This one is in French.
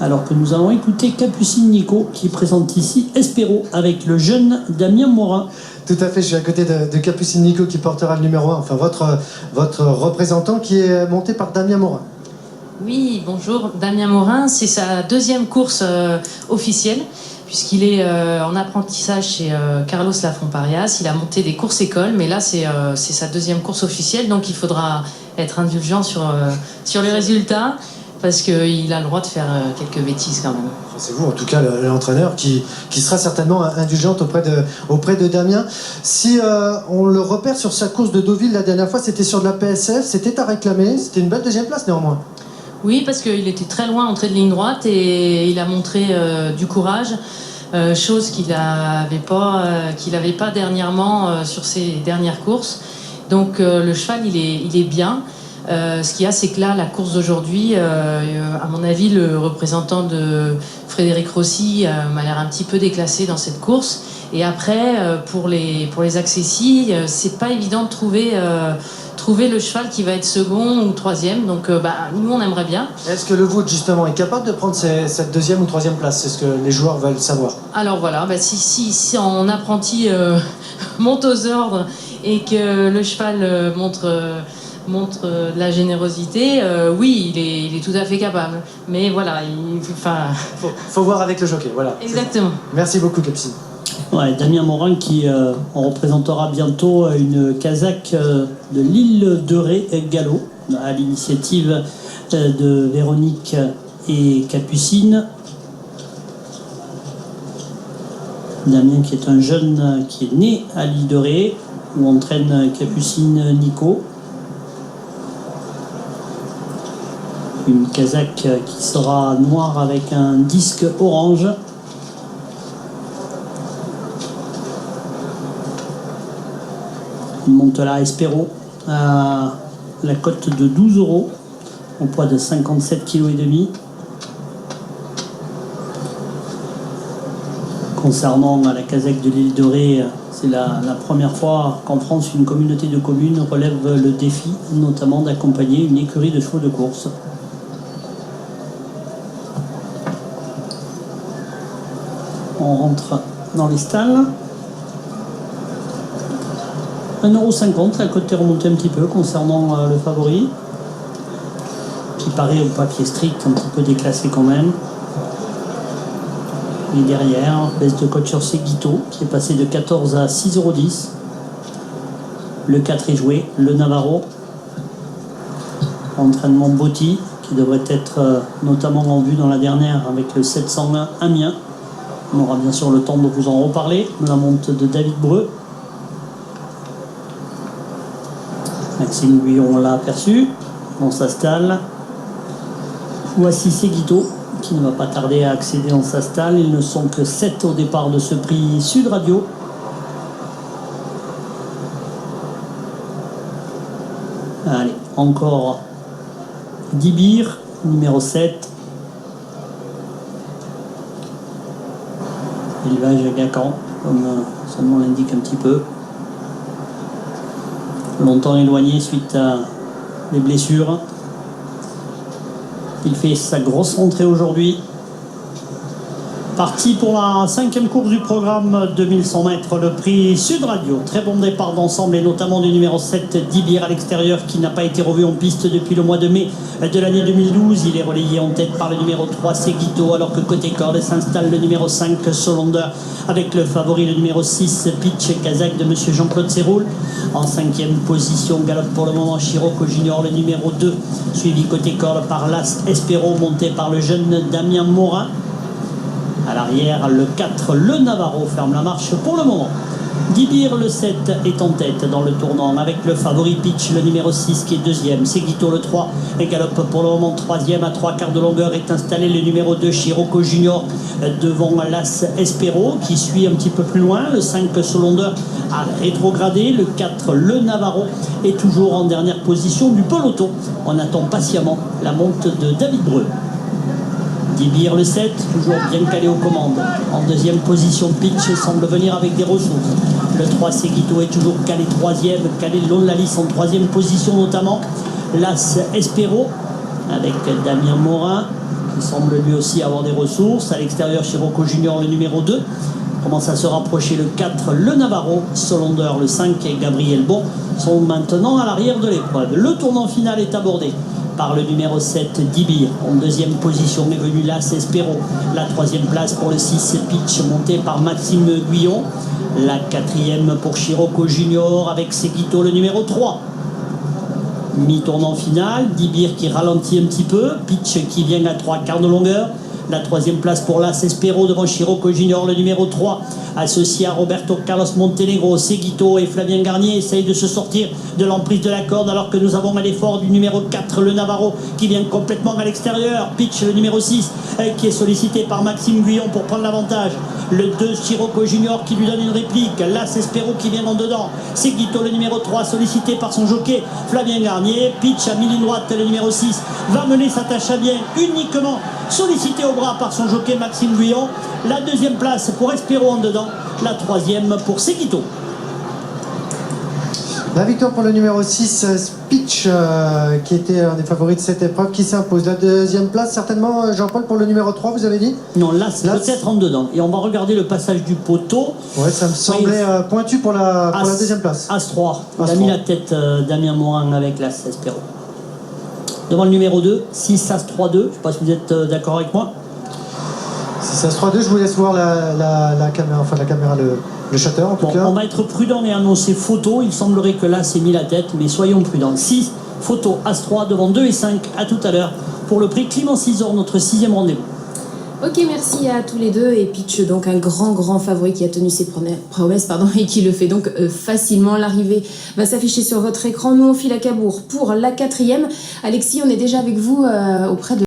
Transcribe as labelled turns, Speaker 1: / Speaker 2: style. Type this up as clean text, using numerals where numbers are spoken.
Speaker 1: Alors que nous allons écouter Capucine Nico qui présente ici Espéro avec le jeune Damien Morin.
Speaker 2: Tout à fait, je suis à côté de Capucine Nico qui portera le numéro 1, enfin votre représentant qui est monté par Damien Morin.
Speaker 3: Oui, bonjour, Damien Morin, c'est sa deuxième course officielle, puisqu'il est en apprentissage chez Carlos Lafont-Parias. Il a monté des courses écoles, mais là c'est sa deuxième course officielle, donc il faudra être indulgent sur les résultats, parce qu'il a le droit de faire quelques bêtises quand même.
Speaker 2: C'est vous, en tout cas, l'entraîneur qui sera certainement indulgente auprès de Damien. Si on le repère sur sa course de Deauville la dernière fois, c'était sur de la PSF, c'était à réclamer, c'était une belle deuxième place néanmoins.
Speaker 3: Oui, parce qu'il était très loin, entrée de ligne droite, et il a montré du courage, chose qu'il n'avait pas dernièrement sur ses dernières courses. Donc le cheval, il est bien. Ce qu'il y a, c'est que là, la course d'aujourd'hui, à mon avis, le représentant de Frédéric Rossi m'a l'air un petit peu déclassé dans cette course. Et après, pour les accessis, c'est pas évident de trouver le cheval qui va être second ou troisième. Donc nous, on aimerait bien.
Speaker 2: Est-ce que le vôtre, justement, est capable de prendre cette deuxième ou troisième place? C'est ce que les joueurs veulent savoir.
Speaker 3: Alors voilà, si en apprenti monte aux ordres et que le cheval montre de la générosité, oui, il est tout à fait capable. Mais voilà,
Speaker 2: faut voir avec le jockey, voilà.
Speaker 3: Exactement.
Speaker 2: Merci beaucoup, Capucine.
Speaker 1: Ouais, Damien Morin qui on représentera bientôt une casaque de l'île de Ré Gallo à l'initiative de Véronique et Capucine. Damien qui est un jeune qui est né à l'île de Ré où entraîne Capucine Nico. Une casaque qui sera noire avec un disque orange. Il monte là Espéro à la cote de 12 €, au poids de 57,5 kg. Concernant la casaque de l'île de Ré, c'est la première fois qu'en France une communauté de communes relève le défi, notamment d'accompagner une écurie de chevaux de course. On rentre dans les stalles. 1,50 €, la cote est remontée un petit peu concernant le favori, qui paraît au papier strict un petit peu déclassé quand même. Et derrière, baisse de cote sur Seguito, qui est passé de 14 à 6,10 €. Le 4 est joué, le Navarro. Entraînement Botti, qui devrait être notamment en vue dans la dernière avec le 701 Amiens. On aura bien sûr le temps de vous en reparler. La monte de David Breu. Maxime Guyon l'a aperçu dans sa stalle. Voici Seguito qui ne va pas tarder à accéder dans sa stalle. Ils ne sont que 7 au départ de ce prix Sud Radio. Allez, encore Dibir, numéro 7. Élevage à Gacan, comme son nom l'indique un petit peu. Longtemps éloigné suite à des blessures. Il fait sa grosse rentrée aujourd'hui. Parti pour la 5e course du programme, 2100 mètres, le prix Sud Radio. Très bon départ d'ensemble et notamment du numéro 7, Dibir à l'extérieur, qui n'a pas été revu en piste depuis le mois de mai de l'année 2012. Il est relayé en tête par le numéro 3, Seguito, alors que côté corde s'installe le numéro 5, Solander, avec le favori, le numéro 6, Pitch Kazakh de monsieur Jean-Claude Séroul. En 5e position, galope pour le moment Chirocco Junior, le numéro 2, suivi côté corde par l'As Espéro, monté par le jeune Damien Morin. À l'arrière, le 4, le Navarro, ferme la marche pour le moment. Dibir, le 7, est en tête dans le tournant avec le favori Pitch, le numéro 6 qui est deuxième. Seguito, le 3, et galope pour le moment troisième. À 3/4 de longueur est installé le numéro 2, Chirocco Junior, devant l'As Espéro qui suit un petit peu plus loin. Le 5, Solander, a rétrogradé. Le 4, le Navarro, est toujours en dernière position du peloton. On attend patiemment la monte de David Breu. Dibir, le 7, toujours bien calé aux commandes. En deuxième position, Pitch semble venir avec des ressources. Le 3, Seguito, est toujours calé troisième, calé le long de la liste en troisième position notamment. L'As Espéro avec Damien Morin. Il semble lui aussi avoir des ressources. À l'extérieur, Chirocco Junior, le numéro 2. Commence à se rapprocher le 4, le Navarro. Solander, le 5 et Gabriel Bon sont maintenant à l'arrière de l'épreuve. Le tournant final est abordé par le numéro 7, Dibir. En deuxième position est venu Las Espero. La troisième place pour le 6, Pitch, monté par Maxime Guyon. La quatrième pour Chirocco Junior avec Seguito, le numéro 3. Mi-tournant final, Dibir qui ralentit un petit peu, Pitch qui vient à 3 quarts de longueur. La troisième place pour Las Espero devant Chirocco Junior, le numéro 3, associé à Roberto Carlos Montenegro. Seguito et Flavien Garnier essayent de se sortir de l'emprise de la corde, alors que nous avons à l'effort du numéro 4, le Navarro, qui vient complètement à l'extérieur. Pitch, le numéro 6, qui est sollicité par Maxime Guyon pour prendre l'avantage. Le 2, Chirocco Junior qui lui donne une réplique. Las Espero qui vient en dedans. Seguito, le numéro 3, sollicité par son jockey Flavien Garnier. Pitch à mi-ligne droite, le numéro 6, va mener sa tâche à bien, uniquement sollicité au bras par son jockey Maxime Guyon. La deuxième place pour Espero en dedans. La troisième pour Seguito.
Speaker 2: La victoire pour le numéro 6, Pitch, qui était un des favoris de cette épreuve, qui s'impose. La deuxième place, certainement, Jean-Paul, pour le numéro 3, vous avez dit?
Speaker 1: Non, là, c'est peut-être en dedans. Et on va regarder le passage du poteau.
Speaker 2: Ouais, ça me semblait pointu pour la deuxième place.
Speaker 1: As 3. Il a mis la tête Damien Morin avec Las Espero. Devant le numéro 2, 6 As 3 2. Je ne sais pas si vous êtes d'accord avec moi.
Speaker 2: 6 As 3 2, je vous laisse voir la caméra, enfin la caméra, le shutter en tout cas.
Speaker 1: On va être prudent et annoncer photo. Il semblerait que là, c'est mis la tête, mais soyons prudents. 6, photo As 3 devant 2 et 5. À tout à l'heure pour le prix Clément Cisor, notre 6e rendez-vous.
Speaker 4: Ok, merci à tous les deux. Et Pitch, donc un grand favori qui a tenu ses promesses et qui le fait donc facilement. L'arrivée va s'afficher sur votre écran. Nous, on file à Cabourg pour la 4e. Alexis, on est déjà avec vous auprès de